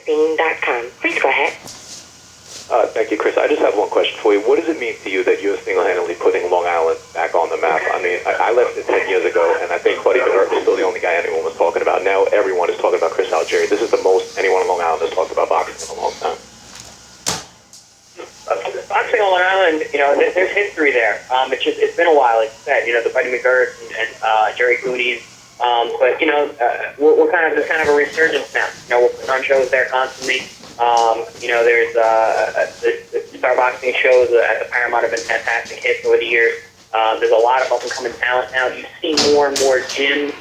boxing.com. Please go ahead. Thank you, Chris. I just have one question for you. What does it mean to you that you're single-handedly putting Long Island back on the map? I mean, I left it 10 years ago, and I think Buddy Bernard was still the only guy anyone was talking about. Now everyone is talking about Chris Algieri. This is the most anyone on Long Island has talked about boxing in a long time. Boxing on Long Island, there's history there. It's been a while, like you said. The Buddy McGirt and Jerry Cooney's. But there's kind of a resurgence now. We're putting on shows there constantly. There's the Star Boxing shows at the Paramount have been fantastic hits over the years. There's a lot of up-and-coming talent now. You see more and more gyms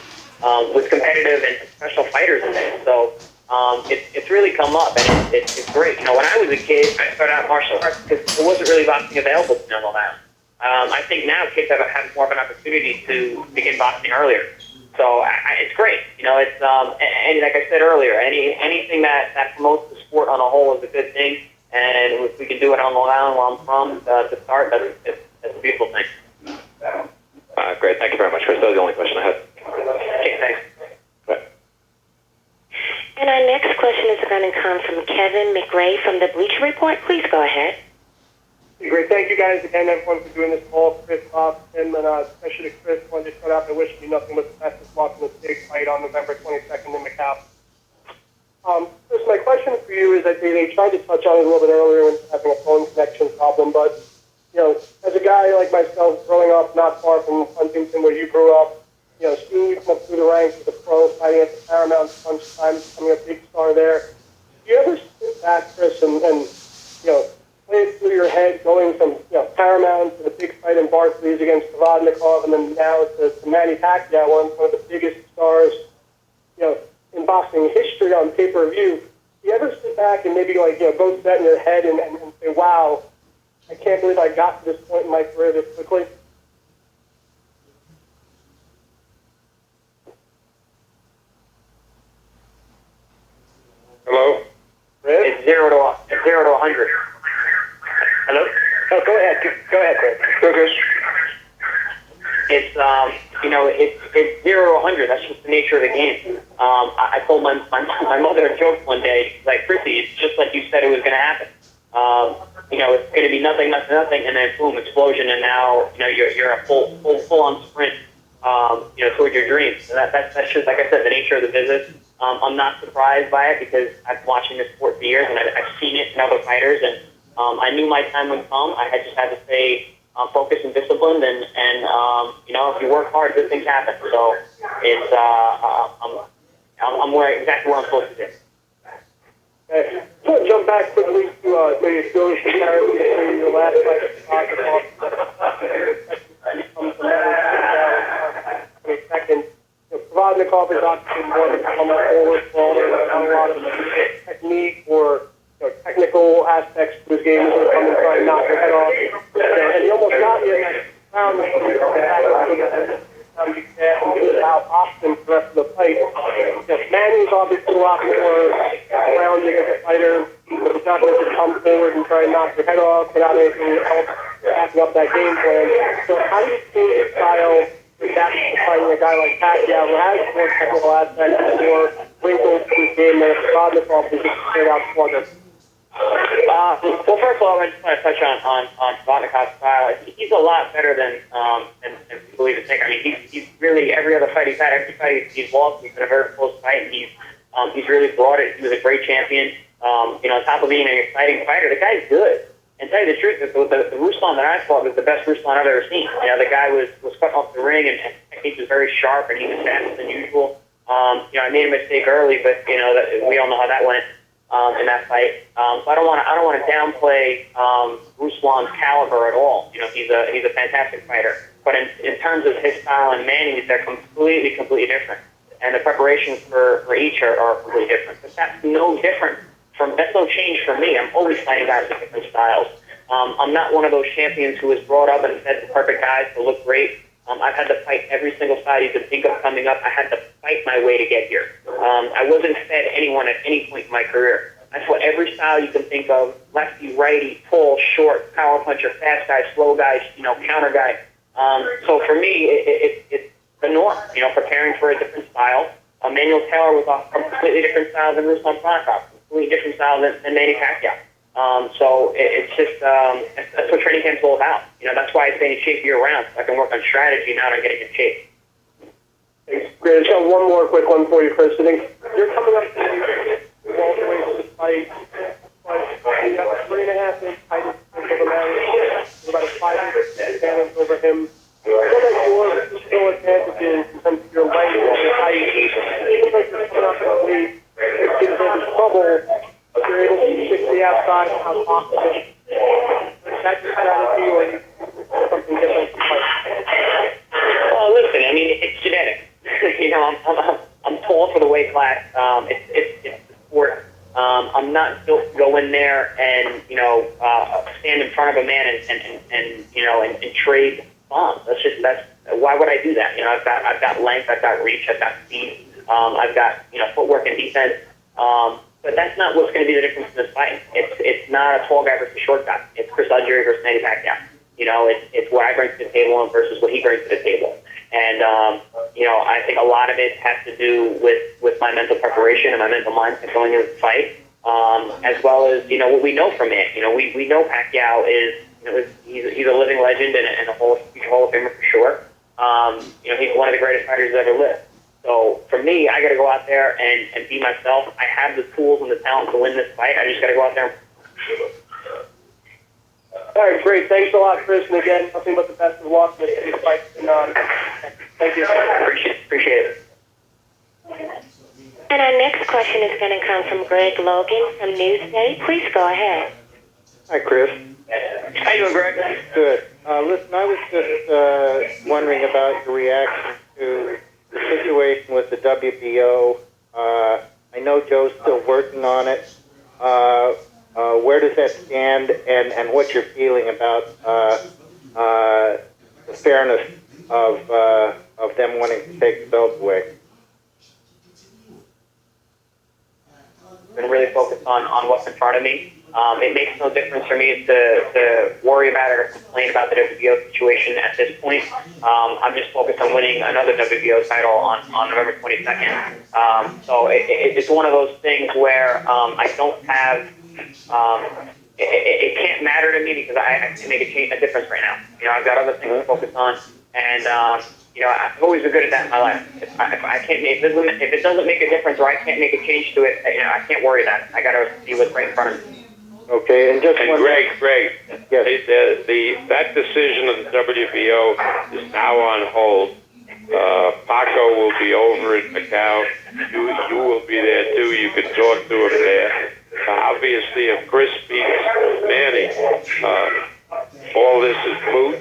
with competitive and professional fighters in it. So it's really come up, and it's great. When I was a kid, I started out martial arts because there wasn't really boxing available to me on Long Island. I think now kids have more of an opportunity to begin boxing earlier. So it's great. It's and like I said earlier, anything that promotes the sport on a whole is a good thing. And if we can do it on Long Island, where I'm from, to start, that's a beautiful thing. Great. Thank you very much, Chris. That was the only question I had. Okay, thanks. Right. And our next question is going to come from Kevin McRae from the Bleacher Report. Please go ahead. Great. Thank you guys again, everyone, for doing this call. Chris, Bob, Tim, and especially Chris, I want to just start out by wishing you nothing but the best of luck in this big fight on November 22nd in Macau. Chris, my question for you is that they tried to touch on it a little bit earlier when having a phone connection problem, but, as a guy like myself growing up not far from Huntington where you grew up, seeing you come up through the ranks as a pro, fighting at the Paramount Punch Time, becoming a big star there, do you ever sit back, Chris, and play it through your head, going from Paramount to the big fight in Barclays against Provodnikov, and then now to Manny Pacquiao, one of the biggest stars, in boxing history on pay-per-view? Do you ever sit back and maybe go through that in your head and say, "Wow, I can't believe I got to this point in my career this quickly"? Hello? It's 0 to 100. Hello? Oh, go ahead. Go ahead, Chris. Go, Chris. It's 0 to 100. That's just the nature of the game. I told my mother a joke one day, like, Chrissy, it's just like you said it was going to happen. It's going to be nothing, and then boom, explosion, and now you're a full on sprint, toward your dreams. And that's just, like I said, the nature of the business. I'm not surprised by it because I've been watching this sport for years, and I've seen it in other fighters, and I knew my time would come. I just had to stay focused and disciplined, and if you work hard, good things happen. So it's I'm exactly where I'm supposed to be. Okay. I want to jump back quickly to maybe Phil's comparison to your last fight. Provodnikov is obviously more of a forward brawler, not a lot of technique or technical aspects to his game. He's going to come and try and knock your head off. And he almost got you in that round. How often for the rest of the fight. Manny's obviously a lot more grounding as a fighter. He's not going to just come forward and try and knock your head off without anything else backing up that game plan. So how do you see his style adapting to fighting a guy like Pacquiao who has more technical aspects and more wrinkles to his game than if Provodnikov is just straight out slugger? Well, first of all, I just want to touch on Provodnikov's style. He's a lot better than people even think. I mean, he's really, every other fight he's had, every fight he's lost, he's been a very close fight, and he's really brought it. He was a great champion. On top of being an exciting fighter, the guy's good. And tell you the truth, the Ruslan that I fought was the best Ruslan I've ever seen. The guy was cutting off the ring, and technique was very sharp, and he was faster than usual. I made a mistake early, but we all know how that went. In that fight, so I don't want to downplay Ruslan's caliber at all. He's a fantastic fighter, but in terms of his style and Manny's, they're completely different, and the preparations for each are completely different. But that's no change for me. I'm always fighting guys with different styles. I'm not one of those champions who was brought up and fed the perfect guys to look great. I've had to fight every single fight you could think of coming up. I had to fight my way to get here. I wasn't fed anyone at any point in my career. I fought every style you can think of: lefty, righty, tall, short, power puncher, fast guy, slow guy, counter guy. So for me, it's the norm. Preparing for a different style. Manuel Taylor was a completely different style than Ruslan Provodnikov. completely different style than Manny Pacquiao. So it's just that's what training camp's all about. That's why I stay in shape year round. So I can work on strategy, not on getting in shape. Thanks. Great. I just have one more quick one for you, Chris. I think you're coming up to the welterweight for this fight, but you got 3.5-inch height advantage over Manny, about a 5-inch advantage over him. What are your still advantages in terms of your length and your height? It seems like you're coming up to weight. It gives them trouble. You're able to stick to the outside and have oxygen. Is that your strategy, or is something different from fight? Oh, listen. I mean, it's genetic. I'm tall for the weight class. It's the sport. I'm not built to go in there and stand in front of a man and trade bombs. That's why would I do that? I've got length, I've got reach, I've got speed, I've got footwork and defense. But that's not what's going to be the difference in this fight. It's not a tall guy versus a short guy. It's Chris Algieri versus Manny Pacquiao. It's what I bring to the table versus what he brings to the table. And I think a lot of it has to do with my mental preparation and my mental mindset going into the fight, as well as what we know from it. We know Pacquiao is he's a living legend and a Hall of Famer for sure. He's one of the greatest fighters that ever lived. So for me, I got to go out there and be myself. I have the tools and the talent to win this fight. I just got to go out there. All right, great. Thanks a lot, Chris. And again, nothing but the best of luck in this fight. Thank you. Appreciate it. And our next question is going to come from Greg Logan from Newsday. Please go ahead. Hi, Chris. How you doing, Greg? Good. Listen, I was just wondering about your reaction to the situation with the WBO. I know Joe's still working on it. Where does that stand, and what's your feeling about the fairness of them wanting to take the belt away? Been really focused on what's in front of me. It makes no difference for me to worry about it or complain about the WBO situation at this point. I'm just focused on winning another WBO title on November 22nd. So it's one of those things where I don't have. It can't matter to me because I can make a difference right now. I've got other things to focus on, and I've always been good at that in my life. If it doesn't make a difference or I can't make a change to it, I can't worry about it. I got to see what's right in front of me. Okay, and just one. Greg, yes. That decision of the WBO is now on hold. Paco will be over in Macau. You will be there too. You can talk to him there. Obviously, if Chris beats Manny, all this is moot.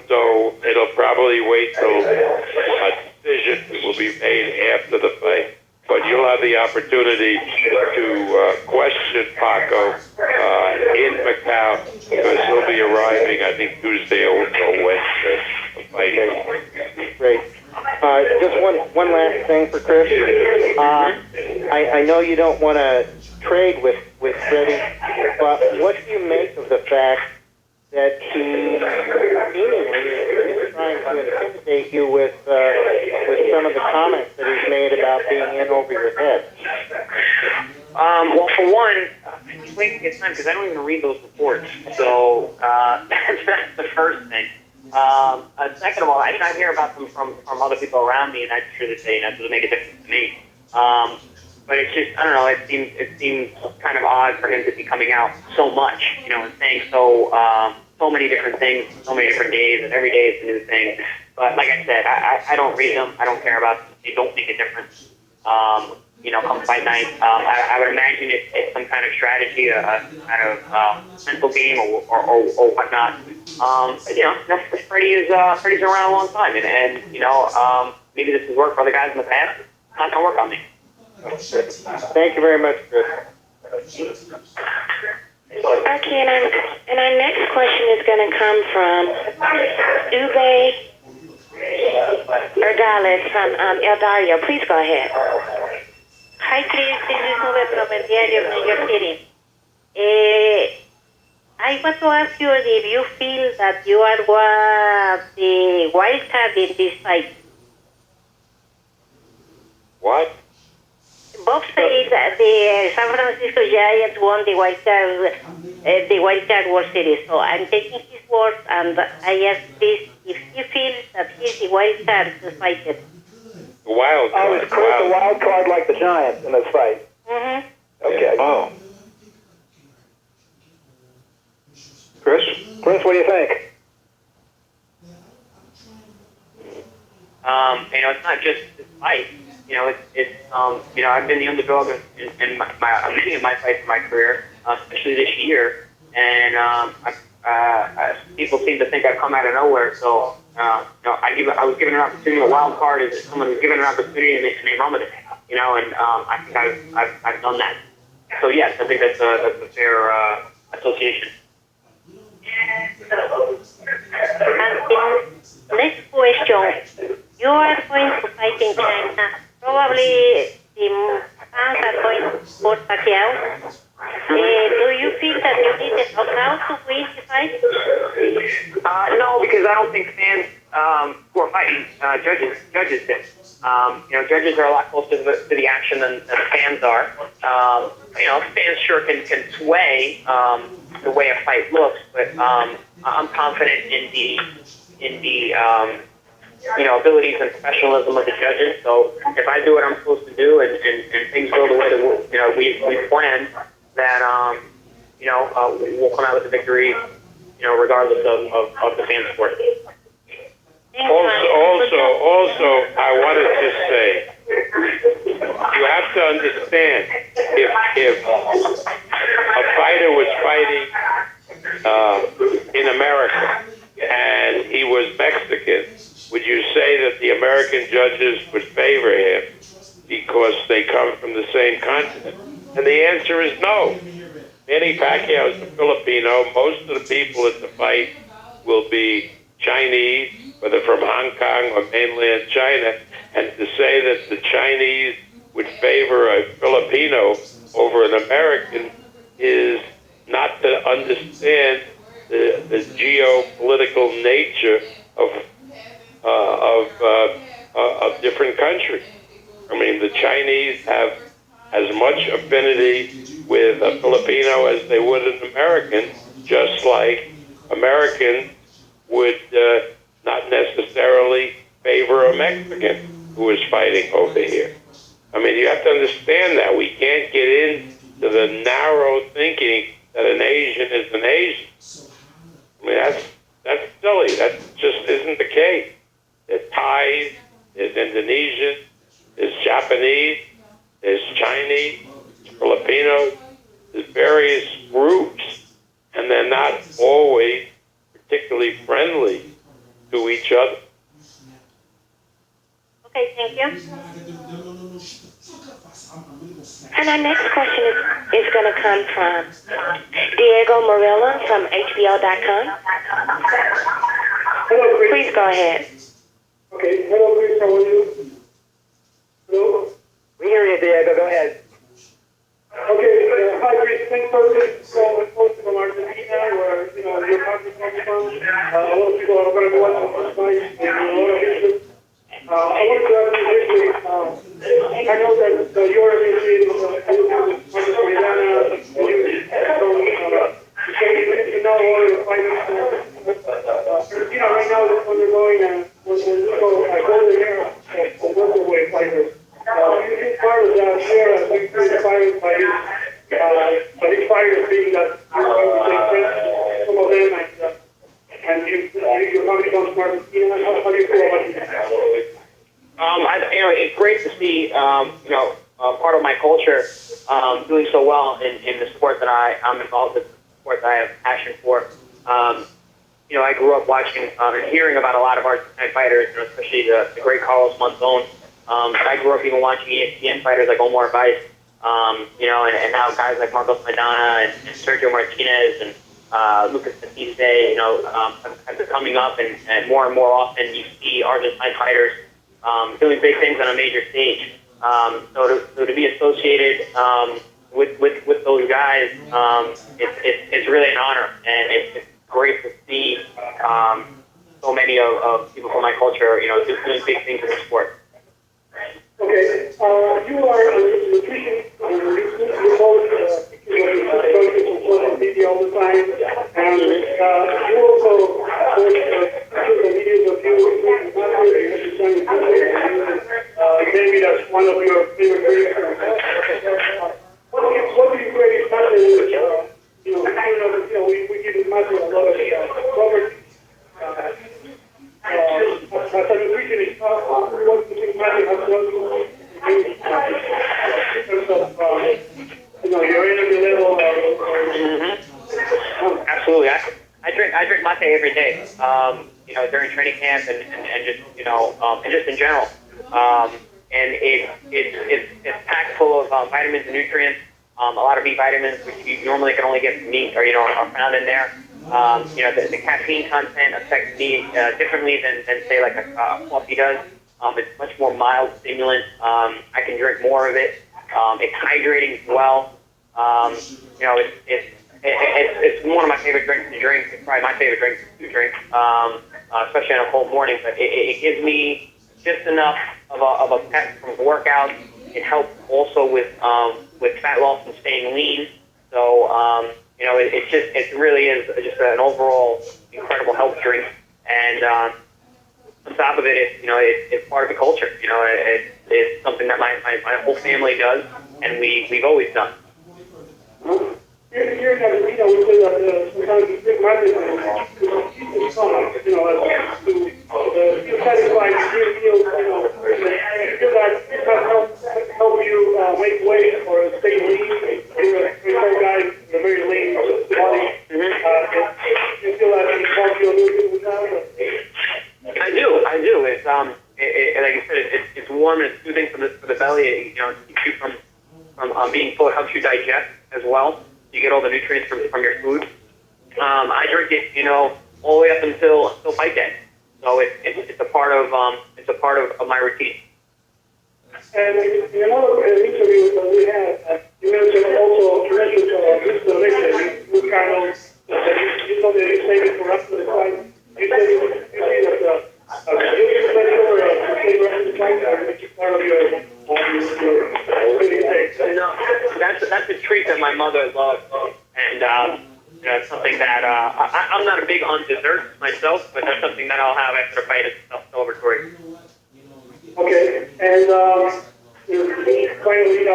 So it'll probably wait till a decision will be made after the fight. But you'll have the opportunity to question Paco in Macau because he'll be arriving, I think, Tuesday or Wednesday. Okay. Great. Just one last thing for Chris. I know you don't want to trade with Freddie, but what do you make of the fact that he seemingly is trying to intimidate you with some of the comments that he's made about being in over your head? Well, for one, he's wasting his time because I don't even read those reports. So that's the first thing. Second of all, I hear about them from other people around me, and I'm sure that they doesn't make a difference to me. But it's just, I don't know, it seems kind of odd for him to be coming out so much, and saying so many different things, so many different days, and every day is a new thing. But like I said, I don't read them. I don't care about them. They don't make a difference. Come fight night. I would imagine it's some kind of strategy, a kind of mental game or whatnot. Freddie's around a long time, and maybe this has worked for other guys in the past. It's not gonna work on me. Thank you very much, Chris. Okay, and our next question is going to come from Ube Erdales from El Dario. Please go ahead. Hi, Chris. This is Ube from El Diario of New York City. I want to ask you if you feel that you are the wild card in this fight. What? Bob said that the San Francisco Giants won the Wild Card World Series. So I'm taking his word, and I asked this if he feels that he's the wild card to fight it. The wild card. Oh, is Chris a wild card like the Giants in this fight? Mm-hmm. Okay. Oh. Chris, what do you think? It's not just this fight. I've been the underdog in many of my fights in my career, especially this year, and people seem to think I've come out of nowhere. So, I was given an opportunity. A wild card is someone who's given an opportunity and they run with it. And I think I've done that. So yes, I think that's a fair association. And next question. You are going to fight in China. Probably the fans are going to support Pacquiao. Do you feel that you need a knockout to win the fight? No, because I don't think fans who are fighting judges do. Judges are a lot closer to the action than fans are. Fans sure can sway the way a fight looks, but I'm confident in the abilities and professionalism of the judges. So if I do what I'm supposed to do and things go the way that we planned, then we'll come out with a victory, regardless of the fan support. Also, I wanted to say, you have to understand, if a fighter was fighting in America and he was Mexican, would you say that the American judges would favor him because they come from the same continent? And the answer is no. Manny Pacquiao is a Filipino. Most of the people at the fight will be Chinese, whether from Hong Kong or mainland China. And to say that the Chinese would favor a Filipino over an American is not to understand the geopolitical nature of different countries. I mean, the Chinese have as much affinity with a Filipino as they would an American, just like Americans would not necessarily favor a Mexican who is fighting over here. I mean, you have to understand that. We can't get into the narrow thinking that an Asian is an Asian. I mean, that's silly. That just isn't the case. There's Thais, there's Indonesian, there's Japanese, there's Chinese, Filipinos, there's various groups, and they're not always particularly friendly to each other. Okay, thank you. And our next question is going to come from Diego Morella from HBO.com. Hello, Chris. Please go ahead. Okay. Hello, Chris. How are you? Hello? We hear you, Diego. Go ahead. Okay. Hi, Chris. Thanks for this call from Argentina, where, your country comes from. A lot of people are going to be watching this fight, and a lot of interest. I wanted to ask you quickly, I know that you're associated with Maidana, you know all the fighters. Argentina right now is undergoing a golden era of welterweight fighters. You think part of that era is inspired by these fighters being that you're going to take friends, some of them, and your family comes from Argentina. How do you feel about that? It's great to see, part of my culture doing so well in the sport that I'm involved with, the sport that I have passion for. I grew up watching and hearing about a lot of Argentine fighters, especially the great Carlos Monzon. I grew up even watching ESPN fighters like Omar Vice, and now guys like Marcos Maidana and Sergio Martinez and Lucas Batiste, have been coming up, and more often you see Argentine fighters doing big things on a major stage. So to be associated with those guys, it's really an honor, and it's great to see so many of people from my culture, doing big things in the sport. Okay, you are a nutrition of your favorite drinks. What do you grade mate? We give mate a lot of Robert. As a nutritionist, what do you think mate has done in terms of your energy level? Absolutely. I drink mate every day. During training camp and just and just in general. And it's packed full of vitamins and nutrients. A lot of B vitamins, which you normally can only get from meat, or are found in there. The caffeine content affects me differently than say like a coffee does. It's much more mild stimulant. I can drink more of it. It's hydrating as well. It's one of my favorite drinks to drink. It's probably my favorite drink to drink, especially on a cold morning. But it gives me just enough of a pep from workouts. It helps also with fat loss and staying lean. So it really is just an overall incredible health drink. And on top of it, it's part of the culture. It's something that my whole family does, and we've always done. Here in Argentina, we say that sometimes the big market is fun, to feel satisfied with your meals, feel that it has help you make weight or stay lean. You're some guy with a very lean body. You feel that it helps you a little bit with that? I do. It's like you said, it's warm and it's soothing for the belly. It keeps you from being full. It helps you digest as well. You get all the nutrients from your food. I drink it, all the way up until fight day. So it's a part of my routine. And in another interview that we had, you mentioned this donation, you kind of you told me you saved it for after the fight. You said you see that you special or after the fight, or make it part of your No, that's a treat that my mother loves, and it's something that I'm not a big on desserts myself, but that's something that I'll have after the fight. It's celebratory. Okay, and finally, you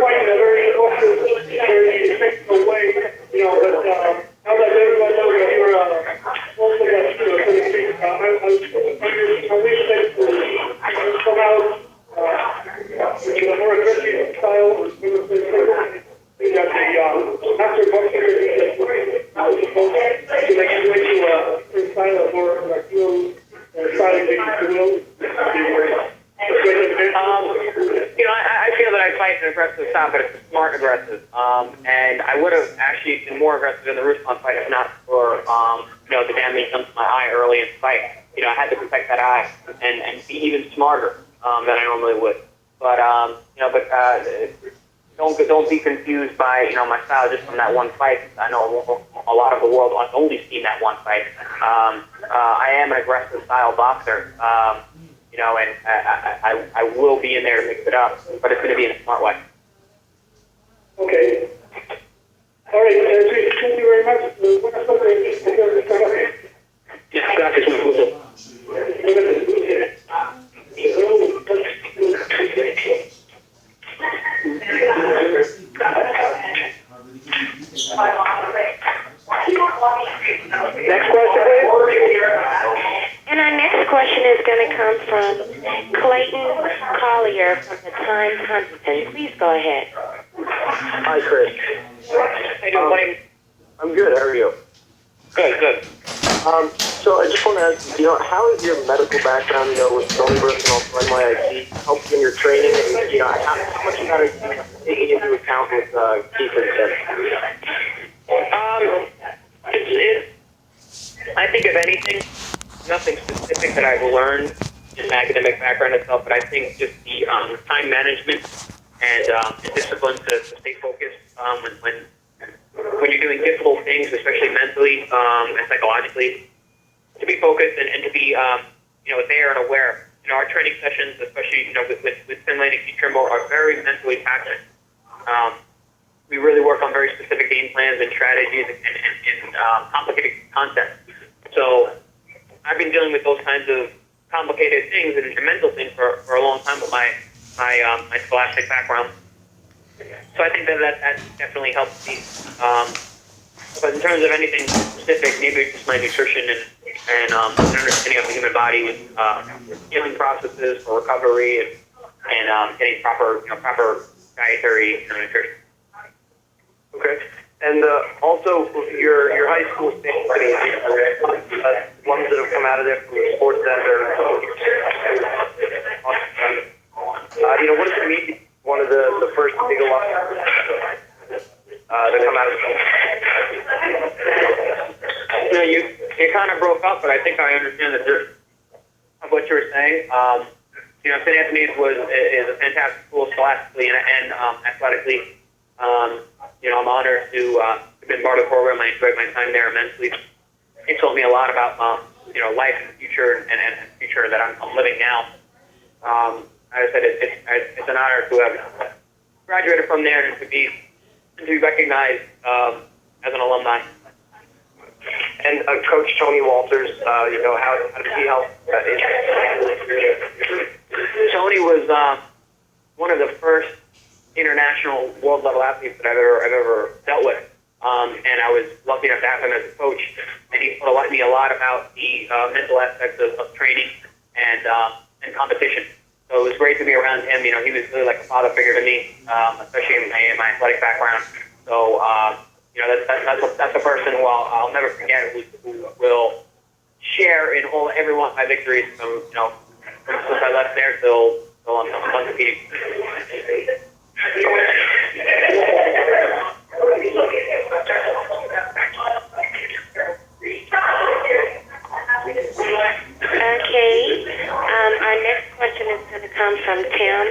fight in a very cautious, very respectful way, but now that everyone knows that you're also that, so to speak, I wish that you come out with a more aggressive style, that the after boxing is supposed to make you into a different style of more Latino style, if you will. I feel that I fight an aggressive style, but it's a smart aggressive. And I would have actually been more aggressive in the Ruslan fight if not for the damage done to my eye early in the fight. I had to protect that eye and be even smarter than I normally would. But don't be confused by my style just from that one fight. I know a lot of the world has only seen that one fight. I am an aggressive style boxer. And I will be in there to mix it up, but it's going to be in a smart way. Okay. All right. Thank you very much. Yes, gracias, muy gusto. Next question, please. And our next question is going to come from Clayton Collier from the Times-Huntington. Please go ahead. Hi, Chris. How you doing, Clayton? I'm good. How are you? Good. So I just want to ask, how is your medical background, with Tony Brooks and also NYIT helped in your training, and how much you got to take into account with Keith and Ted? I think if anything, nothing specific that I've learned in academic background itself, but I think just the time management and discipline to stay focused when you're doing difficult things, especially mentally and psychologically, to be focused and to be there and aware. Our training sessions, especially with Finlay and Keith Trimble, are very mentally taxing. We really work on very specific game plans and strategies and complicated concepts. So I've been dealing with those kinds of complicated things and mental things for a long time with my scholastic background. So I think that definitely helps me. But in terms of anything specific, maybe it's just my nutrition and understanding of the human body with healing processes for recovery and getting proper dietary nutrition. Okay. And also, your high school state companies, ones that have come out of there from the Sports Center. What does it mean? One of the first big alumni that come out of the You kind of broke up, but I think I understand the gist of what you were saying. St. Anthony's is a fantastic school scholastically and athletically. I'm honored to have been part of the program. I enjoyed my time there immensely. It taught me a lot about life in the future and the future that I'm living now. As I said, it's an honor to have graduated from there and to be recognized as an alumni. And Coach Tony Walters, how did he help? Tony was one of the first international world level athletes that I've ever dealt with, and I was lucky enough to have him as a coach. And he taught me a lot about the mental aspects of training and competition. So it was great to be around him. He was really like a father figure to me, especially in my athletic background. So that's a person who I'll never forget, who will share in every one of my victories from since I left there till I'm undefeated. Okay. Our next question is going to come from Tim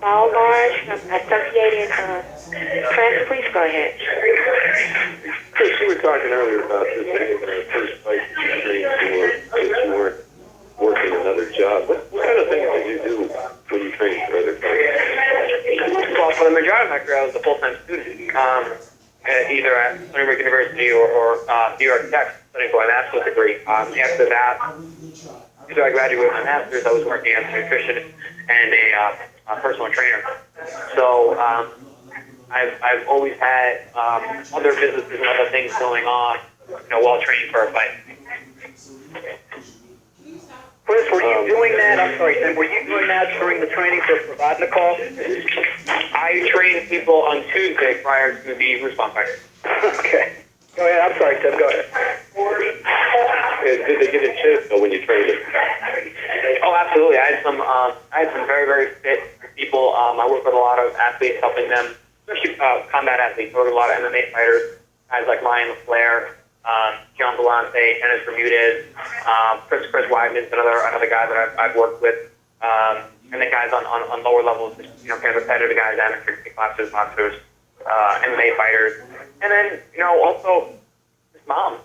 Ballard from Associated Press. Please go ahead. Chris, you were talking earlier about this being the first fight you trained for since you weren't working another job. What kind of things did you do when you trained for other fights? Well, for the majority of my career, I was a full-time student, either at Stony Brook University or New York Tech, studying for my master's degree. After that, after I graduated with my master's, I was working as a nutritionist and a personal trainer. So I've always had other businesses and other things going on, while training for a fight. Chris, were you doing that? I'm sorry, Tim. Were you doing that during the training for Provodnikov? I trained people on Tuesday prior to the response fight. Okay. Go ahead. I'm sorry, Tim. Go ahead. Did they get in shape though when you trained them? Oh, absolutely. I had some very, very fit people. I work with a lot of athletes, helping them, especially combat athletes. I work with a lot of MMA fighters, guys like Ryan LaFleur, John Vellante, Dennis Bermudez, Chris Weidman's another guy that I've worked with, and then guys on lower levels, kind of competitive guys, amateur kickboxers, boxers, MMA fighters, and then also his mom,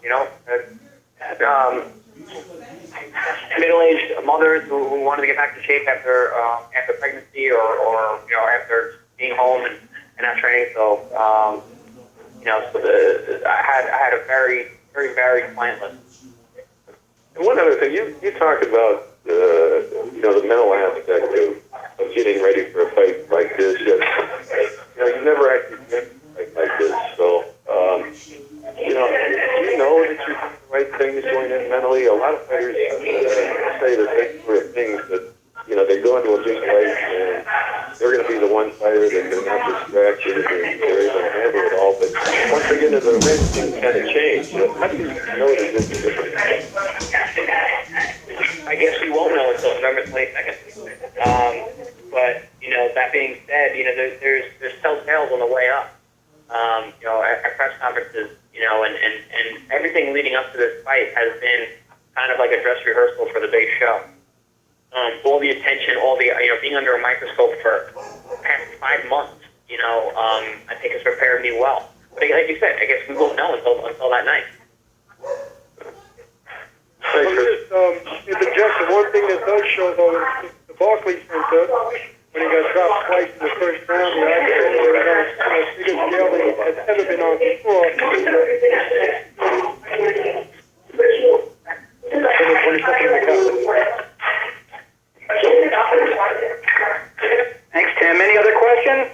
middle-aged mothers who wanted to get back to shape after pregnancy or after being home and not training. So I had a very, very varied client list. And one other thing, you talked about the mental aspect of getting ready for a fight like this. You never actually been a fight like this, so do you know that you're doing the right things going in mentally? A lot of fighters say the same sort of things, that they go into a big fight and they're going to be the one fighter that they're not distracted and they're able to handle it all. But once they get into the ring, things kind of change. How do you know that this is different? I guess we won't know until November 22nd. But that being said, there's telltales on the way up. At press conferences, and everything leading up to this fight has been kind of like a dress rehearsal for the big show. All the attention, all the being under a microscope for the past 5 months, I think has prepared me well. But like you said, I guess we won't know until that night. Interjection. One thing that does show though is the Barclays Center, when he got dropped twice in the first round, the biggest scale that he has ever been on before. When he's looking at the question.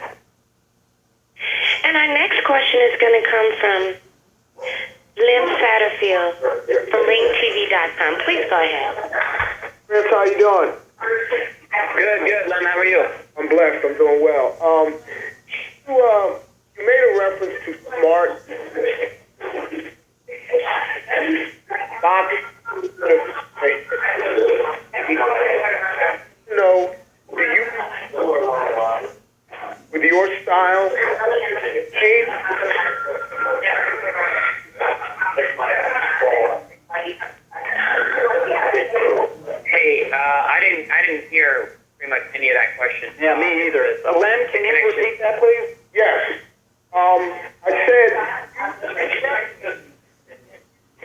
And our next question is going to come from Lim Satterfield from ringtv.com. Please go ahead. Chris, how you doing? Good, Len. How are you? I'm blessed. I'm doing well. You made a reference to smart box. Do you, with your style, I didn't hear pretty much any of that question. Yeah, me either. Len, can you repeat that, please? Yes. I said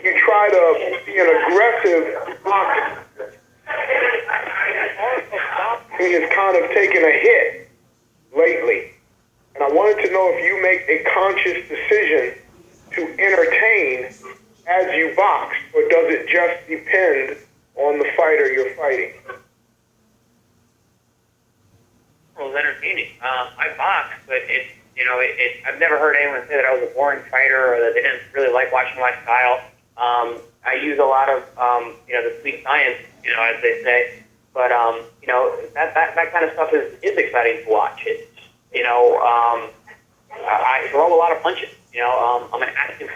you try to be an aggressive boxer. Boxing has kind of taken a hit lately. And I wanted to know if you make a conscious decision to entertain as you box, or does it just depend on the fighter you're fighting? Well, it's entertaining. I box, but I've never heard anyone say that I was a boring fighter or that they didn't really like watching my style. I use a lot of, the sweet science, as they say. But, that kind of stuff is exciting to watch. It's, I throw a lot of punches. I'm an active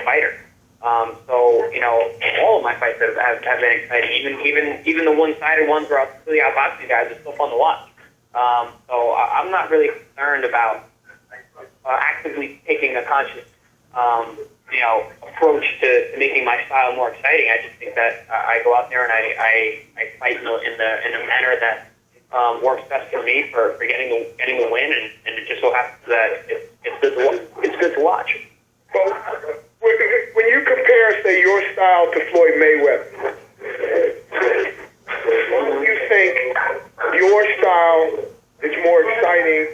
fighter. So, all of my fights have been exciting. Even the one-sided ones where I was really outboxing guys, it's still fun to watch. So I'm not really concerned about actively taking a conscious, approach to making my style more exciting. I just think that I go out there and I fight in a manner that works best for me for getting the win, and it just so happens that it's good to watch. Well, when you compare, say, your style to Floyd Mayweather, why do you think your style is more exciting?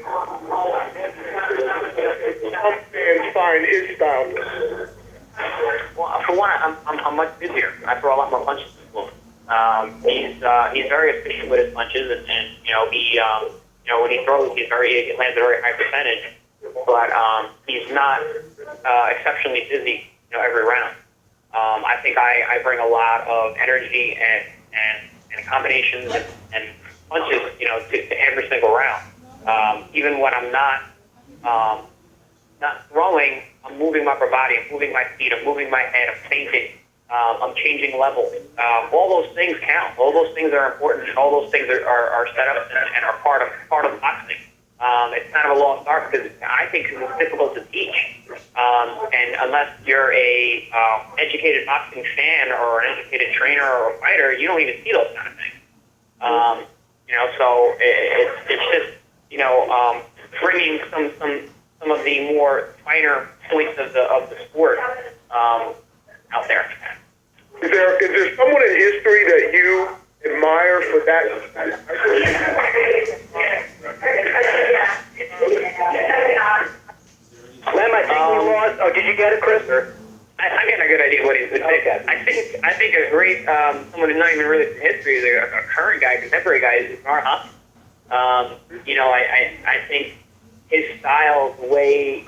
Some fans find his style. Well, for one, I'm much busier. I throw a lot more punches than Floyd. He's very efficient with his punches, and he when he throws, he lands a very high percentage. But he's not exceptionally busy, every round. I think I bring a lot of energy and combinations and punches, to every single round. Even when I'm not throwing, I'm moving my upper body, I'm moving my feet, I'm moving my head, I'm fainting, I'm changing levels. All those things count. All those things are important, and all those things are set up and are part of boxing. It's kind of a lost art because I think it's difficult to teach. And unless you're a educated boxing fan or an educated trainer or a fighter, you don't even see those kind of things. So it's just bringing some of the more finer points of the sport out there. Is there someone in history that you admire for that? Lem, I think we lost. Oh, did you get it, Chris? I'm getting a good idea what he's saying. Okay. I think a great someone who's not even really from history is a current guy, contemporary guy, is Bernard Hopkins. I think his style, the way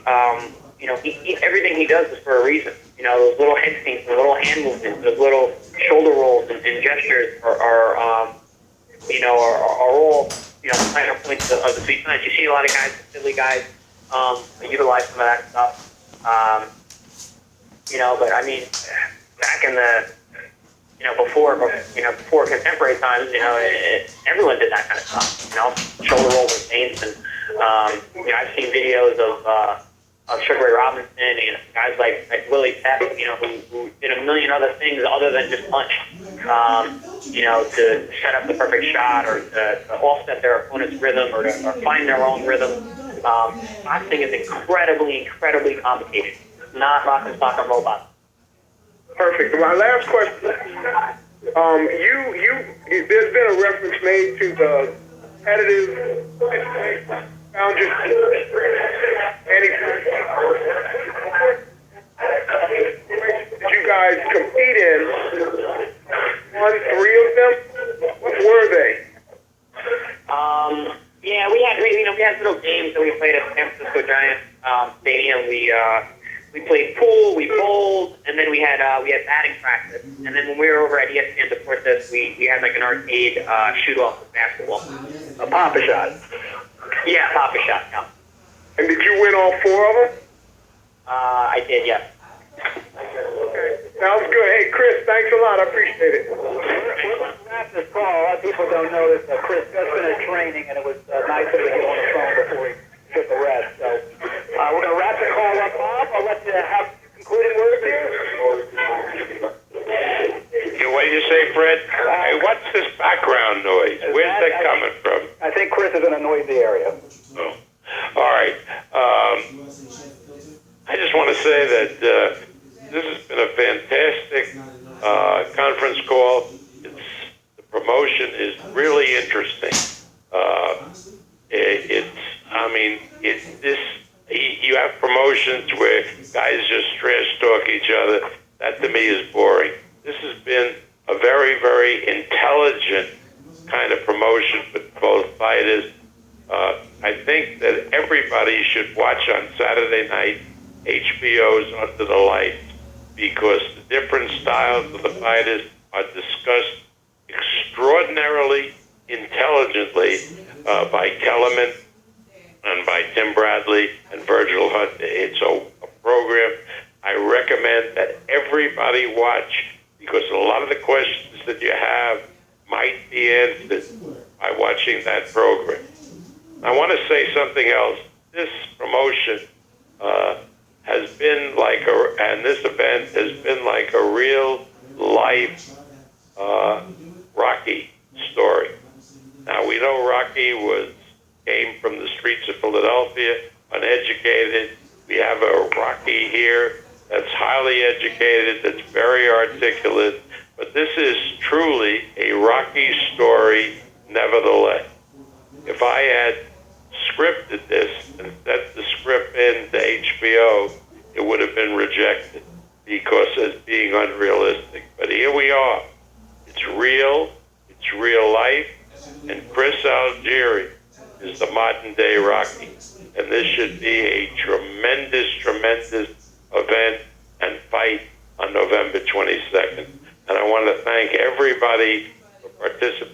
everything he does is for a reason. Those little head scenes, the little hand movements, those little shoulder rolls and gestures are all minor points of the sweet science. You see a lot of guys, silly guys, utilize some of that stuff. But I mean, back in the before contemporary times, everyone did that kind of stuff. Shoulder rolls and feints, and I've seen videos of Sugar Ray Robinson and guys like Willie Pep, who did a million other things other than just punch, to set up the perfect shot or to offset their opponent's rhythm or find their own rhythm. Boxing is incredibly, incredibly complicated. It's not rock and stock and robots. Perfect. My last question. There's been a reference made to the competitive founders. Did you guys compete in? Won 3 of them? What were they? Yeah, Yeah, we had little games that we played at San Francisco Giants Stadium. We played pool, we bowled, and then we had batting practice. And then when we were over at ESPN Deportes, we had like an arcade shoot-off with basketball. A Papa Shot. Yeah, Papa Shot. Yeah. And did you win all 4 of them? I did, yeah. Okay. Sounds good. Hey, Chris, thanks a lot. I appreciate it. We're going to wrap this call. A lot of people don't know that Chris just finished training, and it was nice of him to get on the phone before he took a rest. So we're going to wrap the call up, Bob. I'll let you have concluding words here. What do you say, Fred? Hey, what's this background noise? Where's that coming from? I think Chris is in a noisy area. Oh. All right. I just want to say that this has been a fantastic conference call. The promotion is really interesting. You have promotions where guys just trash talk each other. That to me is boring. This has been a very, very intelligent kind of promotion for both fighters. I think that everybody should watch on Saturday night HBO's Under the Lights, because the different styles of the fighters are discussed extraordinarily intelligently by Kellerman and by Tim Bradley and Virgil Hunt. It's a program I recommend that everybody watch, because a lot of the questions that you have might be answered by watching that program. I want to say something else. This promotion has been like and this event has been like a real life Rocky story. Now we know Rocky came from the streets of Philadelphia, uneducated. We have a Rocky here that's highly educated, that's very articulate, but this is truly a Rocky story nevertheless. If I had scripted this and set the script into HBO, it would have been rejected because as being unrealistic. But here we are. It's real life, and Chris Algieri is the modern day Rocky. And this should be a tremendous, tremendous event and fight on November 22nd. And I want to thank everybody for participating.